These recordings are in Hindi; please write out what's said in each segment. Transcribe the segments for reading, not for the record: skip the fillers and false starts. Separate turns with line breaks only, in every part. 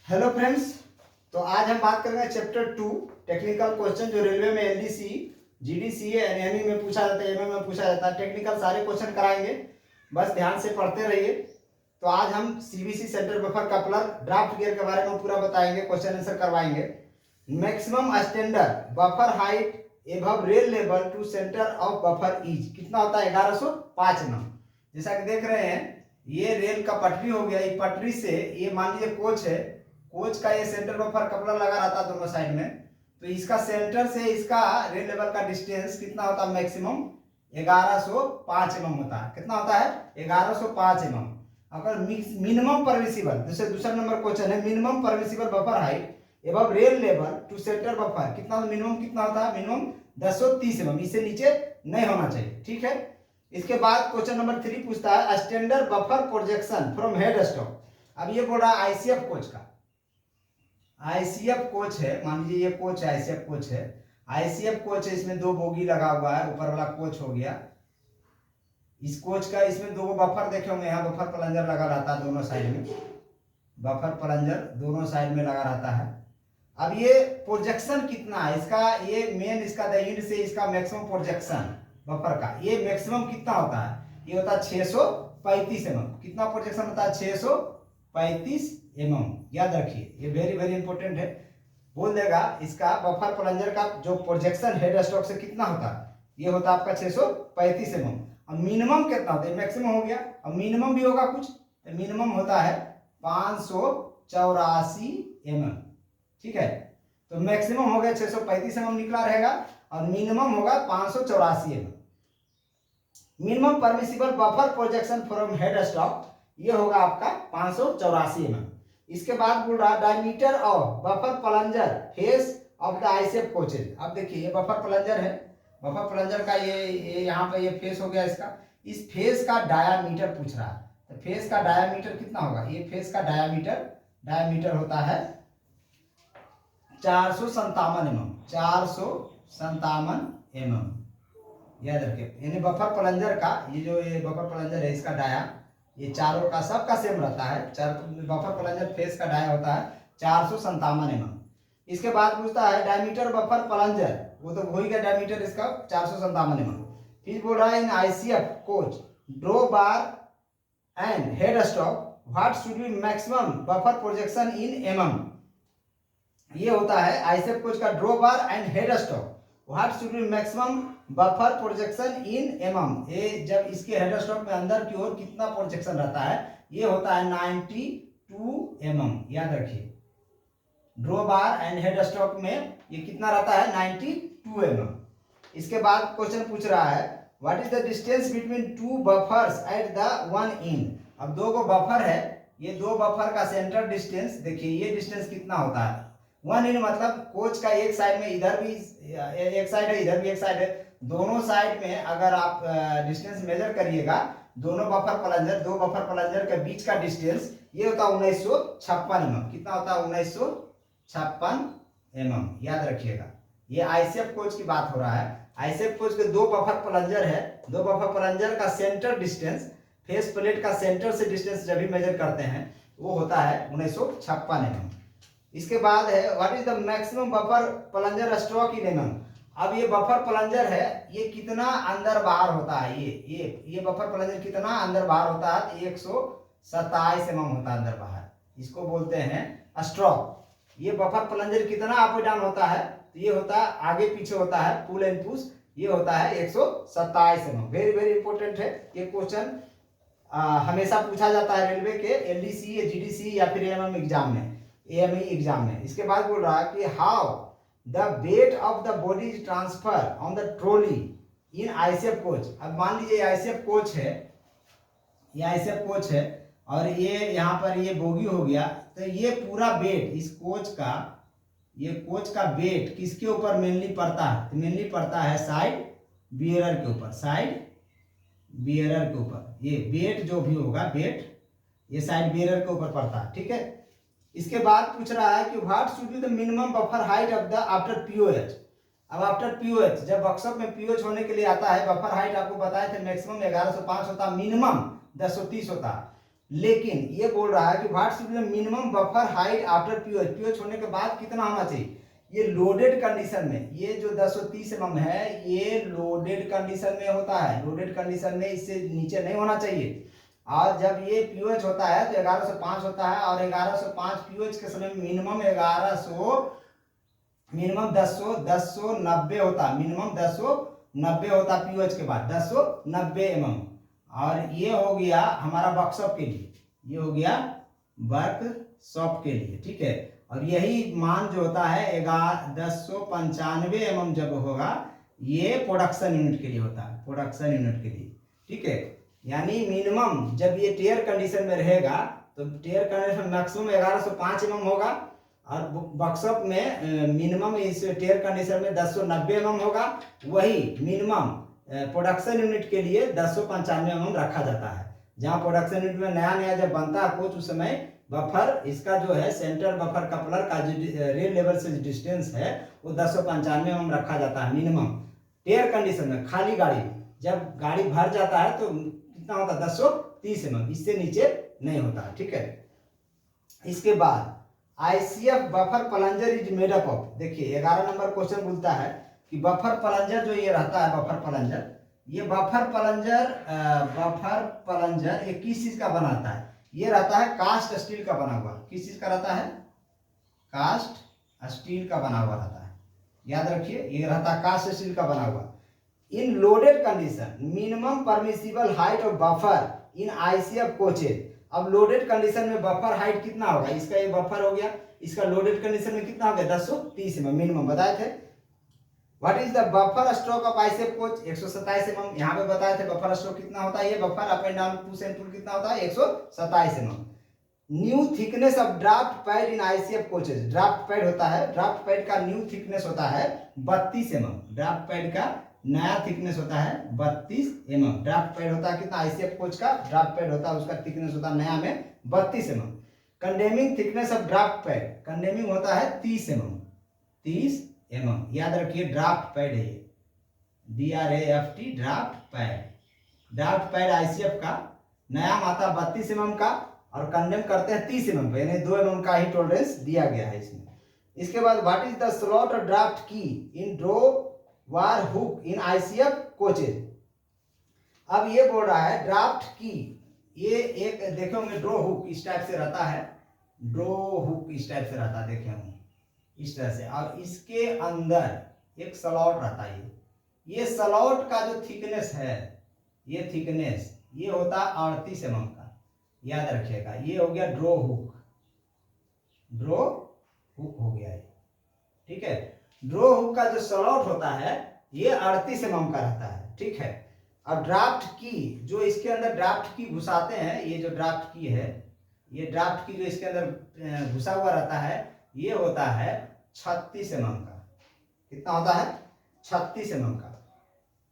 Hello friends. तो आज हम बात करेंगे चैप्टर 2 टेक्निकल क्वेश्चन जो रेलवे में एलडीसी जीडीसी एनएमई में पूछा जाता है, एमएम में पूछा जाता है। टेक्निकल सारे क्वेश्चन कराएंगे, बस ध्यान से पढ़ते रहिए। तो आज हम CBC centre buffer coupler draft gear के बारे में पूरा बताएंगे, क्वेश्चन आंसर करवाएंगे। Maximum standard buffer height above rail level to centre of buffer is कितना होता है? 1105 नम। जैसा कि देख रहे हैं, ये रेल का पटरी हो गया। ये पटरी से ये मान लीजिए कोच है, कोच का ये सेंटर बफर कपलर लगा रहता है दोनों साइड में। तो इसका सेंटर से इसका रेल लेवल का डिस्टेंस कितना होता है? मैक्सिमम 1105 mm होता है। कितना होता है? 1105 mm। अगर मिनिमम परमिसिबल, दूसरा नंबर क्वेश्चन है, minimum permissible buffer height above rail level to centre buffer कितना, मिनिमम कितना होता है? मिनिमम 1030 mm, इससे नीचे नहीं होना चाहिए। ठीक है। इसके बाद क्वेश्चन नंबर 3 पूछता है standard buffer projection from head stock. अब ये बोल रहा है आईसीएफ कोच का, आईसीएफ कोच है, मान लीजिए ये कोच है, आईसीएफ कोच है। आईसीएफ कोच है, इसमें 2 बोगी लगा हुआ है, ऊपर वाला कोच हो गया। इस कोच का इसमें 2 बफर देखे होंगे, यहाँ बफर प्लंजर लगा रहता है दोनों साइड में, बफर प्लंजर दोनों साइड में लगा रहता है। अब ये प्रोजेक्शन कितना है इसका? ये मेन इसका द एंड से इसका मैक्सिमम प्रोजेक्शन बफर का, ये मैक्सिमम कितना होता है? ये होता है 635 mm। कितना प्रोजेक्शन होता है? 635 mm। याद रखिए, ये वेरी वेरी इंपॉर्टेंट है। बोल देगा इसका बफर प्लंजर का जो प्रोजेक्शन हेड स्टॉक से कितना होता है? ये होता है आपका 635 mm। अब मिनिमम कितना होता है? मैक्सिमम हो गया, अब मिनिमम भी होगा कुछ, तो मिनिमम होता है 584 mm। ठीक है। तो मैक्सिमम हो गया 635 mm निकला रहेगा, और मिनिमम होगा 584 mm। Minimum permissible buffer projection from head stock ये होगा आपका 584 mm। इसके बाद बोल रहा diameter of buffer plunger face of the ICF coaches. अब देखिए ये बफर प्लंजर है, बफर प्लंजर का ये यहाँ पे ये फेस हो गया इसका। इस फेस का डायामीटर पूछ रहा है, तो फेस का डायामीटर कितना होगा? ये फेस का डायामीटर होता है 457 mm, 457 mm। याद रखिए, यानी बफर प्लंजर का ये जो ये बफर प्लंजर है इसका डाया, ये चारों का सबका सेम रहता है। बफर प्लंजर फेस का डाया होता है 457 mm। इसके बाद पूछता है डायमीटर बफर प्लंजर, वो तो हो ही गया डायमीटर इसका 457 mm। फिर बोल रहा है in ICF coach draw bar and head stock what should be maximum buffer projection in mm। ये होता है आईसीएफ कोच का draw bar and head stock what should be maximum buffer projection in mm। ये जब इसके हेड स्टॉक में अंदर की ओर कितना प्रोजेक्शन रहता है? ये होता है 92 mm। याद रखिए, draw bar and head stock में ये कितना रहता है? 92 mm। इसके बाद क्वेश्चन पूछ रहा है what is the distance between 2 buffers at the one and. अब 2 बफर है, ये 2 बफर का सेंटर डिस्टेंस देखिए, ये डिस्टेंस कितना होता है? वन एंड मतलब कोच का एक साइड में, इधर भी एक साइड है, इधर भी एक साइड है, दोनों साइड में अगर आप डिस्टेंस मेजर करिएगा, दोनों बफर प्लंजर, 2 बफर प्लंजर के बीच का डिस्टेंस ये होता है 1956 mm। कितना होता है? 1956 mm। याद रखिएगा, ये आईसीएफ कोच की बात हो रहा है। आईसीएफ कोच के 2 बफर प्लंजर है, 2 बफर प्लंजर का सेंटर डिस्टेंस, फेस प्लेट का सेंटर से डिस्टेंस जब भी मेजर करते हैं वो होता है 1956 mm। इसके बाद है what is the maximum buffer plunger stroke in mm। अब ये बफर प्लंजर है, ये कितना अंदर बाहर होता है? ये बफर प्लंजर कितना अंदर बाहर होता है? 127 mm होता है अंदर बाहर, इसको बोलते हैं स्ट्रोक। ये बफर प्लंजर कितना अप डाउन होता है? तो ये होता है आगे पीछे होता है, पुल एंड पुश, ये होता है 127 mm। वेरी वेरी इंपॉर्टेंट है ये क्वेश्चन, हमेशा पूछा जाता है रेलवे के एलडीसी जीडीसी या फिर एमएम एग्जाम में, एएमई एग्जाम में। इसके बाद बोल रहा है कि how the weight of the body transfer on the trolley in ICF coach. अब मान लीजिए आईसीएफ कोच है, ये आईसीएफ कोच है, और ये यहाँ पर ये बोगी हो गया, तो ये पूरा वेट इस कोच का, ये कोच का वेट किसके ऊपर मेनली पड़ता है? तो मेनली पड़ता है साइड बियरर के ऊपर, साइड बियरर के ऊपर। ये वेट जो भी होगा, वेट ये साइड बियरर के ऊपर पड़ता है। ठीक है। इसके बाद पूछ रहा है कि what should be the minimum buffer height of the after pOH. अब आफ्टर पीओएच, जब वर्कशॉप में पीओएच होने के लिए आता है, बफर हाइट आपको बताए थे मैक्सिमम 1105 होता, मिनिमम 1030 होता। लेकिन ये बोल रहा है कि what should B minimum buffer height after pOH, pOH होने के बाद कितना होना चाहिए। ये लोडेड कंडीशन में, ये जो 1030 mm है ये लोडेड कंडीशन में होता है, लोडेड कंडीशन में इससे नीचे नहीं होना चाहिए। और जब ये पीओएच होता है तो 1105 होता है, और 1105 पीओएच के समय मिनिमम 1100 मिनिमम 1090 होता, मिनिमम 1090 होता पीओएच के बाद 1090 mm। और ये हो गया हमारा वर्कशॉप के लिए, ये हो गया वर्कशॉप के लिए, ठीक है। और यही मान जो होता है 1095 mm जब होगा ये प्रोडक्शन यूनिट के लिए होता है, प्रोडक्शन यूनिट के लिए, ठीक है। यानी मिनिमम जब ये टेयर कंडीशन में रहेगा तो टेयर कंडीशन में मैक्सिमम 1105 mm होगा, और वर्कशॉप में मिनिमम इस टेयर कंडीशन में 1090 mm होगा। वही मिनिमम प्रोडक्शन यूनिट के लिए 1095 mm रखा जाता है। जहाँ प्रोडक्शन यूनिट में नया नया जब बनता है कोच, उस समय बफर इसका जो है सेंटर बफर कपलर का जो रेल लेवल से डिस्टेंस है वो 1095 mm रखा जाता है मिनिमम। टेयर कंडीशन में खाली गाड़ी, जब गाड़ी भर जाता है तो कितना होता है 1030 mm, इससे नीचे नहीं होता है, ठीक है। इसके बाद ICF buffer plunger is made up of, देखिए 11 नंबर क्वेश्चन बोलता है कि बफर प्लंजर जो ये रहता है बफर प्लंजर, ये बफर प्लंजर ये किस चीज का बनाता है, ये रहता है कास्ट स्टील का बना हुआ। किस चीज का रहता है, कास्ट स्टील का बना हुआ रहता है, याद रखिए ये रहता है कास्ट स्टील का बना हुआ। In loaded condition minimum permissible height of buffer in ICF coaches, अब लोडेड कंडीशन में बफर हाइट कितना होगा, इसका ये बफर हो गया, इसका लोडेड कंडीशन में कितना हो गया 1030 mm मिनिमम बताए थे। What is the buffer stroke of ICF coach 127 mm, यहाँ पे बताए थे बफर स्ट्रोक कितना होता है, ये buffer up and down push and pull कितना होता है 127 mm। New thickness of draft pad in ICF coaches, draft pad होता है, ड्राफ्ट पैड का न्यू थिकनेस होता है 32 mm, ड्राफ्ट पैड का नया थिकनेस होता है 32 mm। ड्राफ्ट पैड होता है कितना, आईसीएफ कोच का ड्राफ्ट पैड होता है उसका थिकनेस होता है नया में 32 mm। Condemning thickness of draft pad, condemning होता है 30 mm, 30 mm, याद रखिए ड्राफ्ट पैड है ये, DRAFT draft pad, draft pad ICF का नया माता 32 mm का, और कंडेम करते हैं 30 mm पे, यानी 2 mm का ही टॉलरेंस दिया गया है इसमें। इसके बाद what is the slot draft की इन ड्रो वार हुक इन आईसीएफ कोचेज, अब ये बोल रहा है ड्राफ्ट की, ये एक देखे होंगे ड्रो हुक इस टाइप से रहता है, ड्रो हुक इस टाइप से रहता है, देखे होंगे इस तरह से, और इसके अंदर एक स्लॉट रहता है, ये स्लॉट का जो थिकनेस है, ये थिकनेस ये होता है 38 mm का, याद रखिएगा। ये हो गया ड्रो हुक, ड्रो हुक हो गया ये, ठीक है। ड्रो हुक का जो स्लॉट होता है ये 38 mm का रहता है, ठीक है। और ड्राफ्ट की जो इसके अंदर ड्राफ्ट की घुसाते हैं, ये जो ड्राफ्ट की है, ये ड्राफ्ट की जो इसके अंदर घुसा हुआ रहता है ये होता है 36 mm का, कितना होता है 36 mm का,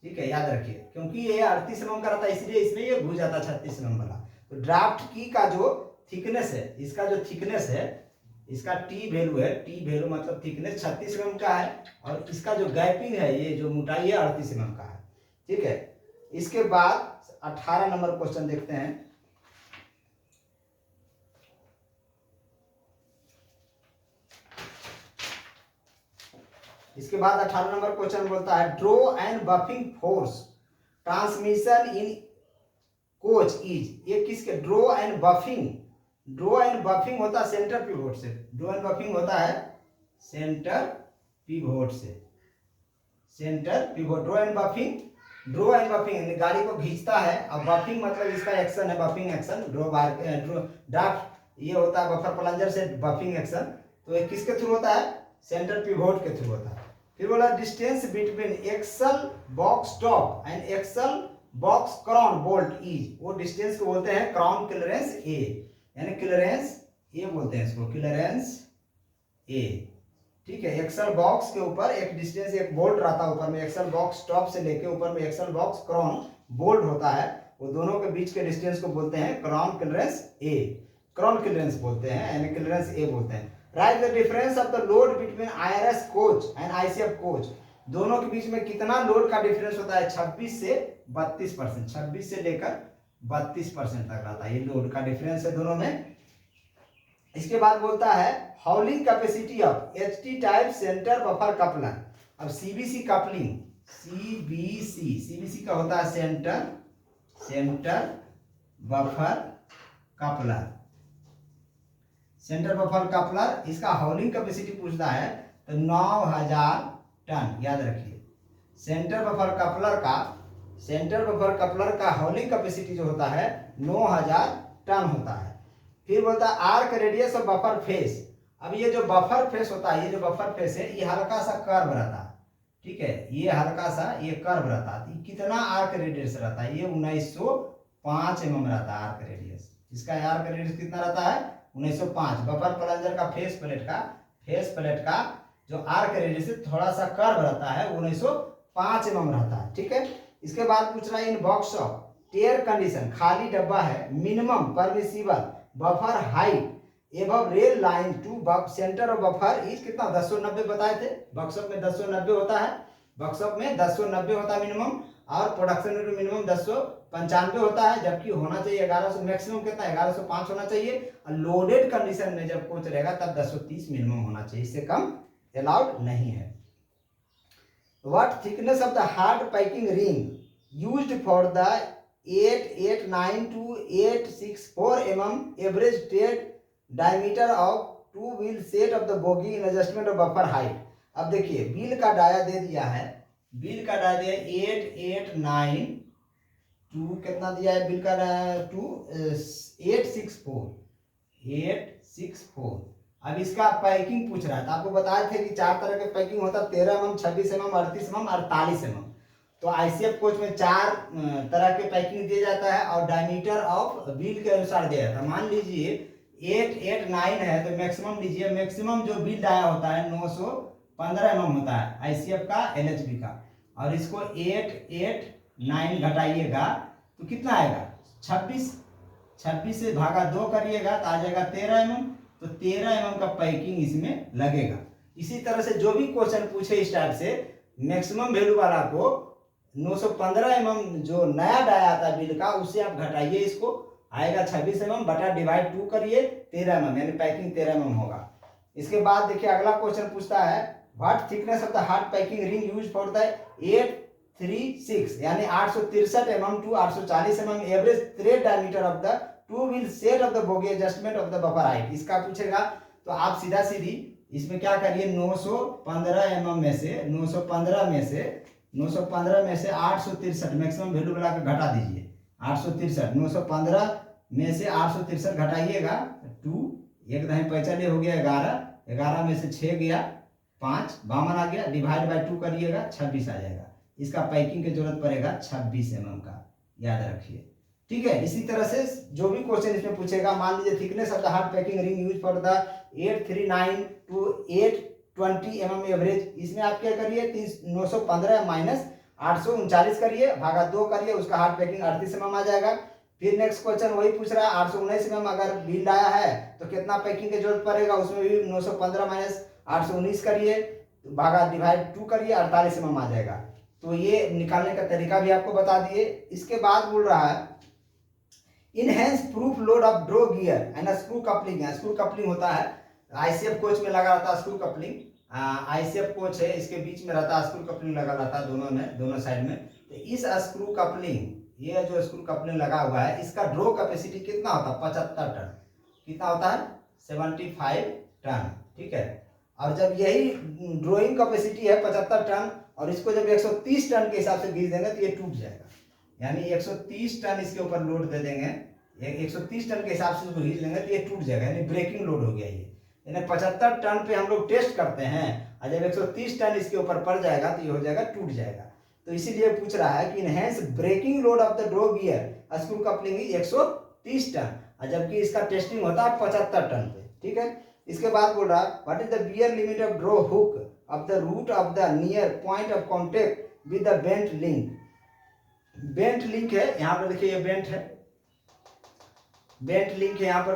ठीक है, याद रखिए। क्योंकि ये 38 mm का रहता है इसलिए इसमें ये घुस जाता है 36 mm वाला। तो ड्राफ्ट की का जो थिकनेस है, इसका जो थिकनेस है, इसका टी वैल्यू है, टी वैल्यू मतलब थिकनेस 36 mm का है, और इसका जो गैपिंग है, ये जो मोटाई है 38 mm का है, ठीक है। इसके बाद 18 नंबर क्वेश्चन देखते हैं। इसके बाद 18 नंबर क्वेश्चन बोलता है draw and buffing force transmission in coach is, ये किसके, draw and buffing, draw and buffing होता है सेंटर पिवोट से, ड्रो एंड बफिंग होता है सेंटर पिवोट से, centre pivot, draw and buffing, draw and buffing गाड़ी को खींचता है, और बफिंग मतलब इसका एक्शन है, बफिंग एक्शन, ड्राफ्ट ये होता है बफर प्लंजर से बफिंग एक्शन, तो ये किसके थ्रू होता है, सेंटर पिवोट के थ्रू होता है। फिर बोला distance between axle box top and axle box crown bolt is, वो डिस्टेंस को बोलते हैं क्राउन क्लियरेंस ए, यानी क्लियरेंस ए बोलते हैं इसको, क्लियरेंस ए, ठीक है। एक्सल बॉक्स के ऊपर एक डिस्टेंस, एक बोल्ट रहता है ऊपर में, एक्सल बॉक्स टॉप से लेके ऊपर में एक्सल बॉक्स क्राउन बोल्ट होता है, वो दोनों के बीच के डिस्टेंस को बोलते हैं क्राउन क्लियरेंस ए, क्राउन क्लियरेंस बोलते हैं, यानी क्लियरेंस ए बोलते हैं। Right the difference of the load between IRS coach and ICF coach, दोनों के बीच में कितना लोड का डिफरेंस होता है, 26 से 32%, 26 से लेकर 32% तक रहता है। ये लोड का डिफरेंस है दोनों में। इसके बाद बोलता है हाउलिंग capacity of HT type centre buffer coupler. अब CBC कपलिंग, CBC का होता है centre buffer coupler. Centre buffer coupler, इसका हाउलिंग कैपेसिटी पूछता है तो 9000 टन, याद रखिए। सेंटर बफर कपलर का हाउलिंग कैपेसिटी जो होता है 9000 टन होता है। फिर बोलता है arc radius of buffer face. अब ये जो बफर फेस होता है, ये जो बफर फेस है, ये हल्का सा कर्व रहता है, ठीक है, ये हल्का सा ये कर्व रहता है। कितना आर्क रेडियस रहता है? ये 1905 mm रहता है आर्क रेडियस। इसका आर्क रेडियस कितना रहता है? 1905। बफर प्लंजर का फेस प्लेट का जो आर्क रेडियस थोड़ा सा कर्व रहता है, 1905 mm रहता है, ठीक है। इसके बाद पूछ रहा है in box of tare condition, खाली डब्बा है, minimum permissible buffer height above rail line to centre of buffer is कितना? 1090 बताए थे। वर्कशॉप में 1090 होता है, वर्कशॉप में 1090 होता है मिनिमम, और प्रोडक्शन में मिनिमम 1095 होता है, जबकि होना चाहिए 1100। मैक्सिमम कितना? 1105 होना चाहिए। और लोडेड कंडीशन में जब कोच रहेगा तब 1030 मिनिमम होना चाहिए, इससे कम अलाउड नहीं है। What thickness of the hard packing ring used for the 889 to 864 mm average trade diameter of to wheel set of the bogie in adjustment of buffer height. अब देखिए व्हील का डाया दे दिया है, व्हील का डाया दिया 889 टू कितना दिया है? व्हील का डाया टू 864। अब इसका पैकिंग पूछ रहा है, तो आपको बताए थे कि 4 तरह के पैकिंग होता है, 13 mm, 26 mm, 38 mm, 48 mm। तो ICF कोच में 4 तरह के पैकिंग दिया जाता है और डायमीटर ऑफ व्हील के अनुसार दिया जाता है। मान लीजिए 889 है तो मैक्सिमम लीजिए, मैक्सिमम जो व्हील डाया होता है 915 mm होता है ICF का, LHB का, और इसको 889 घटाइएगा तो कितना आएगा? 26 से भागा 2 करिएगा तो आ जाएगा 13 mm। तो 13 mm का पैकिंग इसमें लगेगा। इसी तरह से जो भी क्वेश्चन पूछे इस टाइप से, मैक्सिमम वैल्यू वाला को 915 mm जो नया डाया आता है बिल का, उससे आप घटाइए, इसको आएगा 26 mm बटा डिवाइड 2 करिए 13 mm, यानी पैकिंग 13 mm होगा। इसके बाद देखिए अगला क्वेश्चन पूछता है what thickness of the hard packing ring use for the 836 यानी 863 mm to 840 mm average tread diameter of the two wheel set of the bogie adjustment of the buffer height. इसका पूछेगा तो आप सीधा सीधी इसमें क्या करिए, 915 mm में से 915 में से 863 मैक्सिमम वैल्यू बना के घटा दीजिए। 863 915 में से 863 घटाइएगा 2, एक दही 45 हो गया 11 में से 6 गया 5, 52 आ गया, डिवाइड बाय 2 करिएगा 26 आ जाएगा। इसका पैकिंग की जरूरत पड़ेगा 26 mm का, याद रखिए, ठीक है। इसी तरह से जो भी क्वेश्चन इसमें पूछेगा, मान लीजिए thickness of the hard packing ring use for the 839 to 820 mm average, इसमें आप क्या करिए 915 माइनस 839 करिए, भागा 2 करिए, उसका हार्ड पैकिंग 38 mm आ जाएगा। फिर नेक्स्ट क्वेश्चन वही पूछ रहा है 819 mm अगर बिल आया है तो कितना पैकिंग की जरूरत पड़ेगा, उसमें भी 915 माइनस 819 करिए, भागा डिवाइड 2 करिए, 48 mm आ जाएगा। तो ये निकालने का तरीका भी आपको बता दिए। इसके बाद बोल रहा है enhance proof load of draw gear and screw coupling. Screw coupling होता है ICF कोच में लगा रहता है स्क्रू कपलिंग, ICF कोच है इसके बीच में रहता है स्क्रू कपलिंग लगा रहता है दोनों साइड में। तो इस स्क्रू कपलिंग, ये जो स्क्रू कपलिंग लगा हुआ है, इसका ड्रॉ कैपेसिटी कितना होता है? 75 टन। कितना होता है? 75 टन, ठीक है। और जब यही ड्रॉइंग कैपेसिटी है 75 टन और इसको जब 130 टन के हिसाब से खींच देंगे तो ये टूट जाएगा, यानी 130 टन इसके ऊपर लोड दे देंगे, 130 टन के हिसाब से इसको खींच लेंगे तो ये टूट जाएगा, यानी ब्रेकिंग लोड हो गया ये। यानी 75 टन पे हम लोग टेस्ट करते हैं और जब 130 टन इसके ऊपर पड़ जाएगा तो ये हो जाएगा, टूट जाएगा। तो इसीलिए पूछ रहा है कि enhance breaking load of the draw gear screw coupling 130 ton, और जबकि इसका टेस्टिंग होता है 75 टन पे, ठीक है। इसके बाद बोल रहा है what is the wear limit of draw hook of the root of the near point of contact with the bent link. Bent link है यहाँ पर, देखिए ये बेंट है, बेंट लिंक है यहाँ पर,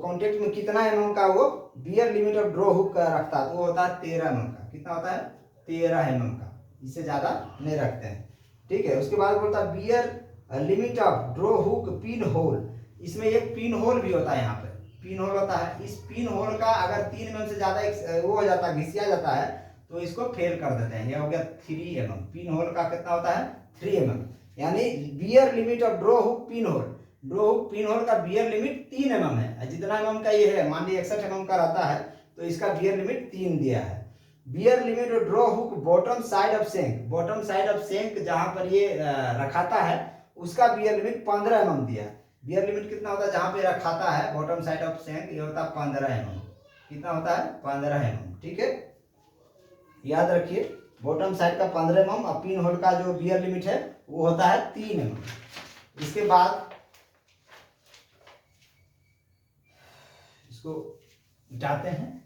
कॉन्टेक्ट में कितना mm का वो wear limit of draw hook रखता है, तो वो होता है 13 mm का। कितना होता है? 13 mm का, इससे ज्यादा नहीं रखते हैं, ठीक है। उसके बाद बोलता है wear limit of draw hook pin hole, इसमें एक पिन होल भी होता है, यहाँ पे पिन होल होता है। इस पिन होल का अगर 3 mm से ज़्यादा वो हो जाता है, घिसिया जाता है, तो इसको फेल कर देते हैं। ये हो गया 3 mm। पिन होल का कितना होता है 3 mm, यानी wear limit of draw hook pin hole, draw hook pin hole का बियर लिमिट 3 mm है। जितना mm का ये है, मान लीजिए 61 mm का रहता है, तो इसका बियर लिमिट 3 दिया है। Wear limit of draw hook bottom side of shank, bottom side of shank जहां पर ये रखाता है उसका बियर लिमिट 15 mm दिया है। बियर लिमिट कितना होता है जहां पे रखाता है बॉटम साइड ऑफ सेंक, ये होता है 15 mm। कितना होता है 15 mm, ठीक है, याद रखिए बॉटम साइड का 15 mm और पिन होल का जो बियर लिमिट है वो होता है 3 mm। इसके बाद इसको मिटाते हैं,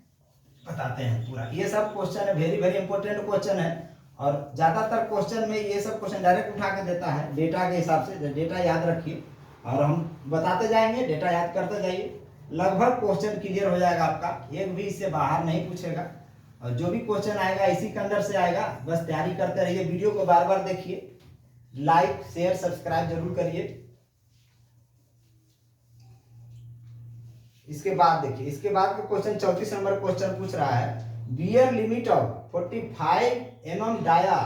बताते हैं पूरा। ये सब क्वेश्चन है, वेरी वेरी इंपॉर्टेंट क्वेश्चन है, और ज्यादातर क्वेश्चन में ये सब क्वेश्चन डायरेक्ट उठा के देता है डेटा के हिसाब से। डेटा याद रखिए और हम बताते जाएंगे, डेटा याद करते जाइए, लगभग क्वेश्चन क्लियर हो जाएगा आपका, एक भी इससे बाहर नहीं पूछेगा। और जो भी क्वेश्चन आएगा इसी के अंदर से आएगा, बस तैयारी करते रहिए। वीडियो को बार बार देखिए, लाइक शेयर सब्सक्राइब जरूर करिए। इसके बाद देखिए, इसके बाद का क्वेश्चन 34 नंबर क्वेश्चन पूछ रहा है, wear limit of 45 mm dia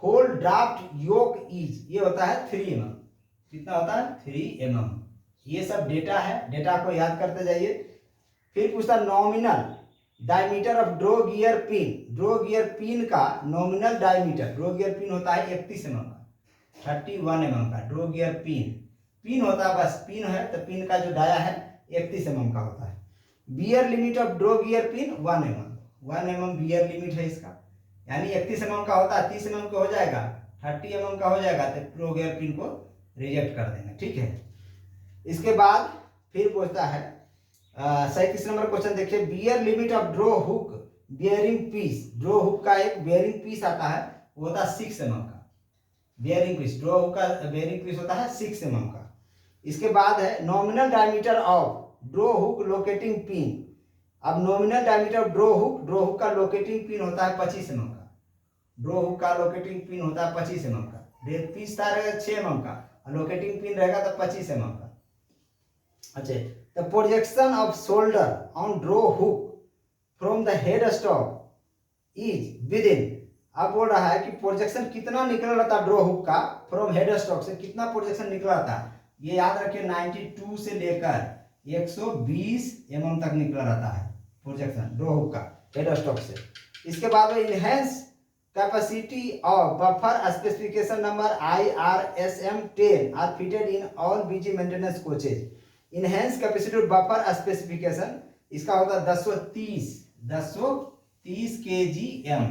hole draft yoke is, ये होता है 3 mm। कितना होता है 3 mm। ये सब डेटा है, डेटा को याद करते जाइए। फिर पूछता nominal diameter of draw gear pin, draw gear pin का nominal diameter, draw gear pin होता है 31 mm का, 31 mm का ड्रो गियर पिन, पिन होता है, बस पिन है तो पिन का जो डाया है 31 mm का होता है। Wear limit of draw gear pin 1 mm, 1 mm wear limit है इसका, यानी 31 mm का होता है, 30 mm का हो जाएगा, 30 mm का हो जाएगा, तो ड्रो गियर पिन को रिजेक्ट कर देंगे, ठीक है। इसके बाद फिर पूछता है 37 नंबर क्वेश्चन देखिए, wear limit of draw hook bearing piece, draw hook का एक बियरिंग पीस आता है, वो होता है 6 mm का बियरिंग पीस, ड्रो हुक का बियरिंग पीस होता है 6 mm का। इसके बाद है nominal diameter of draw hook locating pin, अब nominal diameter of draw hook, draw hook का लोकेटिंग पिन होता है 25 mm का, ड्रो हुक का लोकेटिंग पिन होता है 25 mm का, पीस था रहेगा 6 mm का, लोकेटिंग पिन रहेगा तो 25 mm का। अच्छा, the projection of shoulder on draw hook from the head stock is within, अब बोल रहा है कि प्रोजेक्शन कितना निकल रहा था ड्रो हुक का, फ्रॉम हेड स्टॉक से कितना प्रोजेक्शन निकल रहा था, ये याद रखिए 92 से लेकर 120 mm तक निकला रहता है प्रोजेक्शन ड्रो हुक का हेड स्टॉक से। इसके बाद में enhance capacity of buffer specification number IRSM 10 are fitted in all BG maintenance coaches. Enhance capacity of buffer specification इसका होता है 1030 kgm।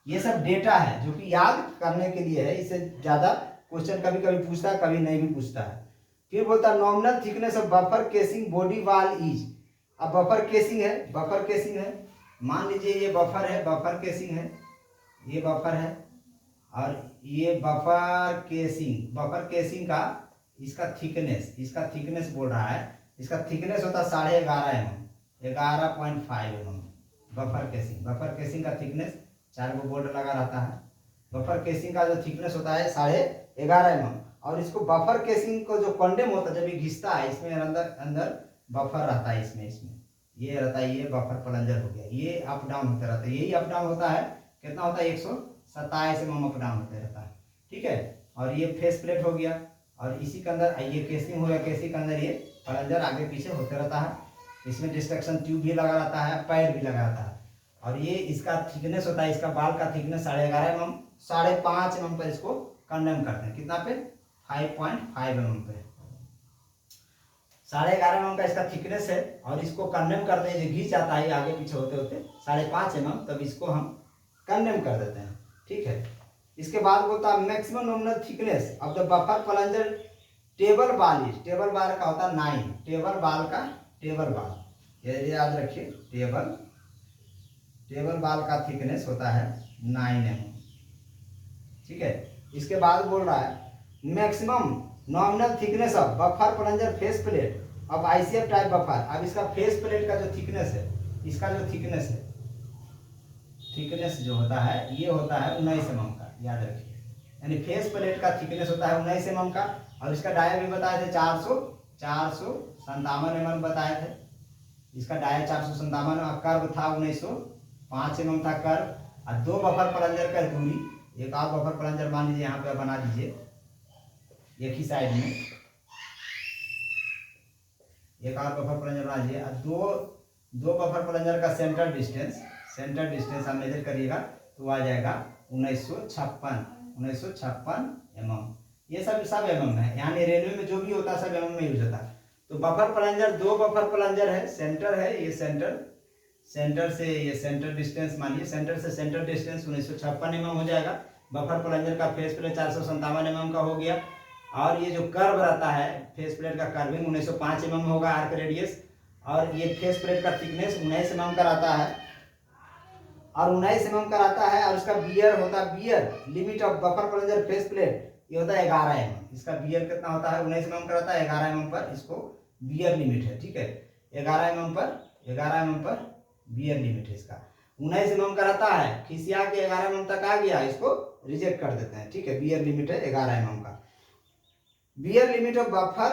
ये सब डेटा है जो कि याद करने के लिए है, इससे ज्यादा क्वेश्चन कभी कभी पूछता है, कभी नहीं भी पूछता है। फिर बोलता है nominal thickness of buffer casing body wall is, अब बफर केसिंग है, बफर केसिंग है, मान लीजिए ये बफर है, बफर केसिंग है, ये बफर है और ये बफर केसिंग, बफर केसिंग का इसका थिकनेस बोल रहा है, इसका थिकनेस होता है 11.5 mm, 11.5 mm buffer casing. Buffer casing का थिकनेस 4 गो बोल्ट लगा रहता है, बफर केसिंग का जो थिकनेस होता है 11.5 mm। और इसको बफर केसिंग को जो कंडेम होता है जब ये घिसता है, इसमें अंदर बफर रहता है, इसमें ये रहता है, ये बफर प्लंजर हो गया, ये अप डाउन होता रहता है, यही अप डाउन होता है, कितना होता है 127 mm अप डाउन होता रहता है, ठीक है। और ये फेस प्लेट हो गया, और इसी के अंदर ये केसिंग हो गया, केसिंग के अंदर ये प्लंजर आगे पीछे होते रहता है, इसमें डिस्ट्रक्शन ट्यूब भी लगा रहता है, पैड भी लगा रहता है। और ये इसका थिकनेस होता है, इसका बाल का थिकनेस 11.5 mm, 5.5 mm पर इसको कंडेम करते हैं, कितना पे 5.5 mm पे, 11.5 mm का इसका थिकनेस है, और इसको कंडेम करते हैं, ये घिस जाता है आगे पीछे होते होते 5.5 mm, तब इसको हम कंडेम कर देते हैं, ठीक है। इसके बाद बोलता है maximum nominal thickness of the buffer plunger table बाल इज, टेबल बाल का होता है 9, टेबल बाल का, टेबल बाल ये याद रखिए, टेबल बाल का थिकनेस होता है 9 mm, ठीक है। इसके बाद बोल रहा है maximum nominal thickness of buffer plunger face plate of ICF type buffer, अब इसका फेस प्लेट का जो थिकनेस है, इसका जो थिकनेस है, थिकनेस जो होता है ये होता है 19 mm का, याद रखिए यानी फेस प्लेट का थिकनेस होता है 19 mm का, और इसका डाया भी बताए थे 457 mm बताए थे। इसका डाया 457, कर्व था 1905 mm था कर्व, और 2 बफर प्लंजर का दूरी, एक और बफर प्लंजर मान लीजिए यहाँ पे बना दीजिए एक ही साइड में, एक और बफर प्लंजर बना दीजिए, और दो बफर प्लंजर का सेंटर डिस्टेंस आप मेजर करिएगा तो आ जाएगा 1956 mm। ये सब mm है, यानी रेलवे में जो भी होता है सब mm में यूज होता है। तो बफर प्लंजर, 2 बफर प्लंजर है, सेंटर है, ये सेंटर से ये सेंटर डिस्टेंस मानिए, सेंटर से सेंटर डिस्टेंस 1956 mm हो जाएगा। बफर प्लंजर का फेस प्लेट 457 mm का हो गया, और ये जो कर्व रहता है फेस प्लेट का कर्विंग 1905 mm होगा आर्क रेडियस, और ये फेस प्लेट का थिकनेस 19 mm का रहता है, और 19 mm का रहता है, और इसका बियर होता है, wear limit of buffer plunger face plate ये होता है 11 mm। इसका बियर कितना होता है, 19 mm का रहता है, 11 mm पर इसको बियर लिमिट है, ठीक है, 11 mm पर बियर लिमिट है इसका। 19 mm का रहता है, खिसिया के 11 mm तक आ गया, इसको रिजेक्ट कर देते हैं, ठीक है, बियर लिमिट है 11 mm का। Wear limit of buffer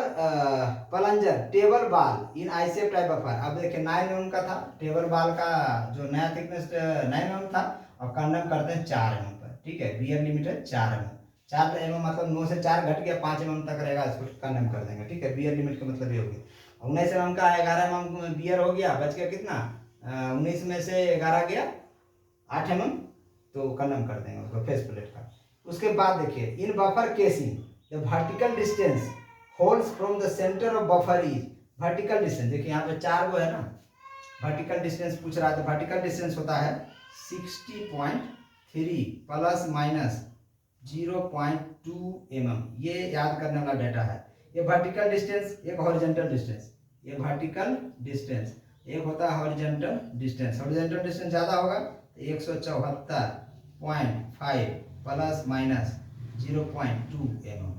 plunger table ball in I shape type buffer, अब देखिए 9 mm का था टेबल बाल का जो नया थिकनेस 9 mm था, और कंडम करते हैं 4 mm पर, ठीक है, बियर लिमिट है 4 mm, 4 mm मतलब 9 से 4 घट गया, 5 mm तक रहेगा, इसको कंडम कर देंगे, ठीक है, बियर लिमिट का मतलब ये हो गया। 19 mm का 11 mm बियर हो गया, बच गया कितना, 19 में से 11 गया 8 mm, तो कंडम कर देंगे उसको फेस प्लेट का। उसके बाद देखिए in buffer casing the vertical distance holes from the center of buffer is vertical distance, देखिए यहाँ पे 4 वो है ना, vertical distance पूछ रहा है, तो vertical distance होता है 60.3 प्लस माइनस 0.2 mm, ये याद करने वाला डाटा है। ये वर्टिकल डिस्टेंस, एक हॉरिजॉन्टल डिस्टेंस, ये वर्टिकल डिस्टेंस, एक होता है हॉरिजॉन्टल डिस्टेंस। हॉरिजॉन्टल डिस्टेंस ज़्यादा होगा तो 174.5 प्लस माइनस 0.2 mm,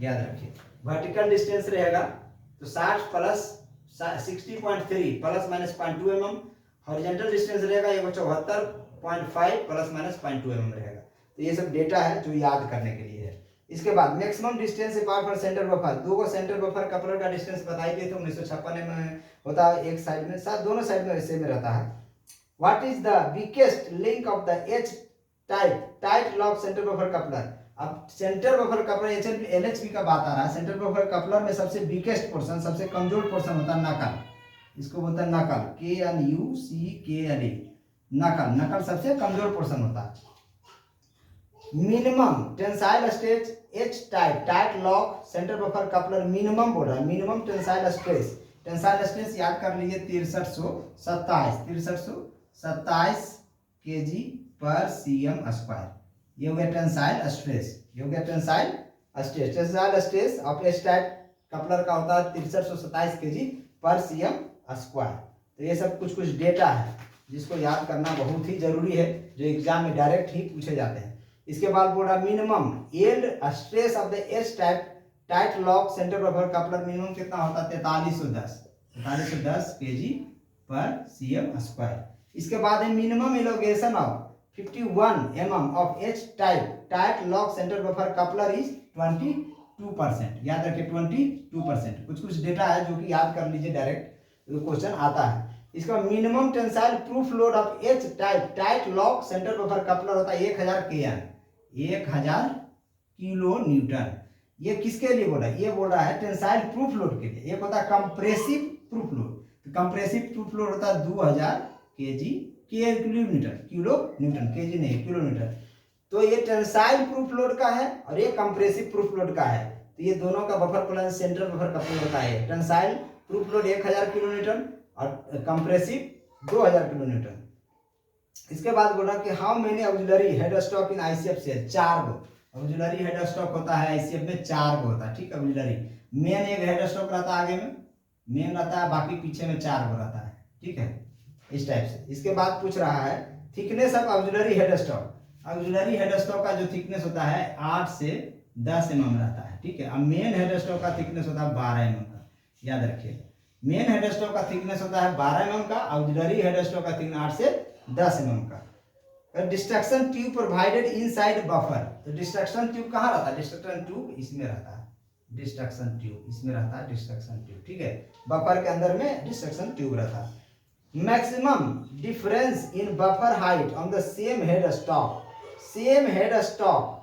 याद रखिए। वर्टिकल डिस्टेंस रहेगा तो 60 plus 60.3 plus minus 0.2 mm, horizontal distance रहेगा 174.5 प्लस माइनस 0.2 mm रहेगा। तो ये सब डेटा है जो याद करने के लिए है। इसके बाद maximum distance apart from centre buffer, 2 centre buffer coupler का डिस्टेंस बताई गई, तो 1956 में होता है, एक साइड में, साथ दोनों साइड में ऐसे में रहता है। What is the weakest link of the H type tight lock centre buffer coupler. अब सेंटर बफर कपलर एलएचबी का बात आ रहा है, सेंटर बफर कपलर में सबसे वीकेस्ट पोर्शन, सबसे कमजोर पोर्शन होता है नकल, इसको बोलते हैं नकल, KNUCKLE, नकल सबसे कमजोर पोर्शन होता है। Minimum tensile stress H type tight lock centre buffer coupler minimum बोल रहा है, मिनिमम टेंसाइल स्ट्रेस याद कर लीजिए 6327 kg पर cm स्क्वायर, ये हो गया टेंसाइल स्ट्रेस, ये हो गया tensile stress of H type coupler का होता है 6327 kg पर cm स्क्वायर। तो ये सब कुछ डेटा है जिसको याद करना बहुत ही जरूरी है, जो एग्जाम में डायरेक्ट ही पूछे जाते हैं। इसके बाद बोल रहा minimum yield stress of the H type tight lock centre buffer coupler minimum कितना होता है 4310 kg पर cm स्क्वायर। इसके बाद है minimum allocation of 51 mm of H type tight lock centre buffer coupler is 22%, याद रखिए 22%। कुछ डेटा है जो कि याद कर लीजिए, डायरेक्ट क्वेश्चन आता है। इसका minimum tensile proof load of H type tight lock centre buffer coupler होता है 1000 kN, 1000 किलो न्यूटन। ये किसके लिए बोल रहा है, ये बोल रहा है टेंसाइल प्रूफ लोड के लिए। एक होता है कंप्रेसिव प्रूफ लोड, तो कंप्रेसिव प्रूफ लोड होता है 2000 kg किलो न्यूटन, केजी नहीं किलो न्यूटन। तो ये टेंसाइल प्रूफ लोड का है और ये कंप्रेसिव प्रूफ लोड का है, तो ये दोनों का buffer plus centre buffer coupler होता है। Tensile proof load 1000 kilo Newton और कंप्रेसिव 2000 किलो न्यूटन। इसके बाद बोला कि how many auxiliary head stock in ICF से, 4 गो ऑक्सिलरी हेड स्टॉक होता है आईसीएफ में, 4 गो होता है, ठीक है। ऑक्सिलरी मेन एक हेड स्टॉक रहता है, आगे में मेन रहता है, बाकी पीछे में 4 गो रहता है, ठीक है, इस टाइप से। इसके बाद पूछ रहा है thickness of auxiliary head stock. Auxiliary head stock का जो थिकनेस होता है 8 से 10 mm रहता है, ठीक है। अब मेन हेड स्टॉक का थिकनेस होता है 12 mm का, याद रखिए। मेन हेड स्टॉक का थिकनेस होता है 12 mm का, ऑक्सिलरी हेड स्टॉक का थिकनेस 8 से 10 mm का। Destruction tube provided inside buffer. तो डिस्ट्रक्शन ट्यूब कहाँ रहता है? डिस्ट्रक्शन ट्यूब इसमें रहता है, डिस्ट्रक्शन ट्यूब इसमें रहता है, डिस्ट्रक्शन ट्यूब, ठीक है। बफर के अंदर में डिस्ट्रक्शन ट्यूब रहता है। Maximum difference in buffer height on the same head stock, same head stock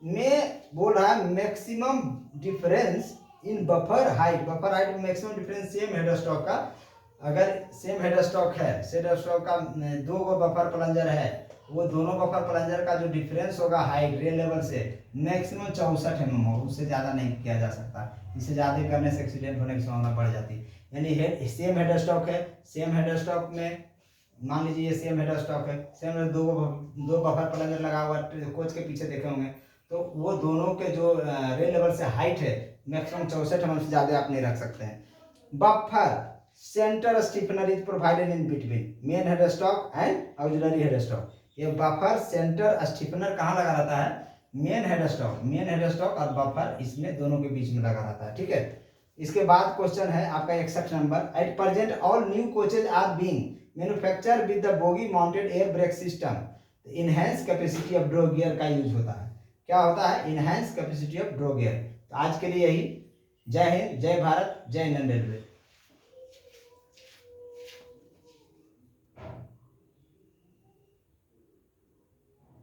में बोल रहा है maximum difference in buffer height, buffer height में maximum difference same head stock का, अगर सेम हेड स्टॉक है, सेम हेड स्टॉक का दो गो बफर प्लंजर है, वो दोनों बफर प्लंजर का जो डिफरेंस होगा हाइट रेल लेवल से मैक्सिमम 64 mm हो, उससे ज़्यादा नहीं किया जा सकता। इससे ज़्यादा करने से एक्सीडेंट होने की संभावना बढ़ जाती है। यानी हेड सेम हेड स्टॉक है, सेम हेड स्टॉक में मान लीजिए ये सेम हेड स्टॉक है, सेम दो बफर प्लंजर लगा हुआ कोच के पीछे देखे होंगे, तो वो दोनों के जो रेल लेवल से हाइट है मैक्सिमम 64 mm से ज़्यादा आप नहीं रख सकते हैं। Buffer centre stiffener is provided in between main head stock and auxiliary head stock. ये बफर सेंटर स्टिफनर कहाँ लगा रहता है? Main head stock, main head stock और बफर इसमें दोनों के बीच में लगा रहता है, ठीक है। इसके बाद क्वेश्चन है आपका 61 number, at present all new coaches are being manufacture with the bogie mounted air brake system, enhance capacity of draw gear का यूज होता है। क्या होता है? Enhance capacity of draw gear. तो आज के लिए यही। जय हिंद, जय भारत, जय इंडियन रेलवे।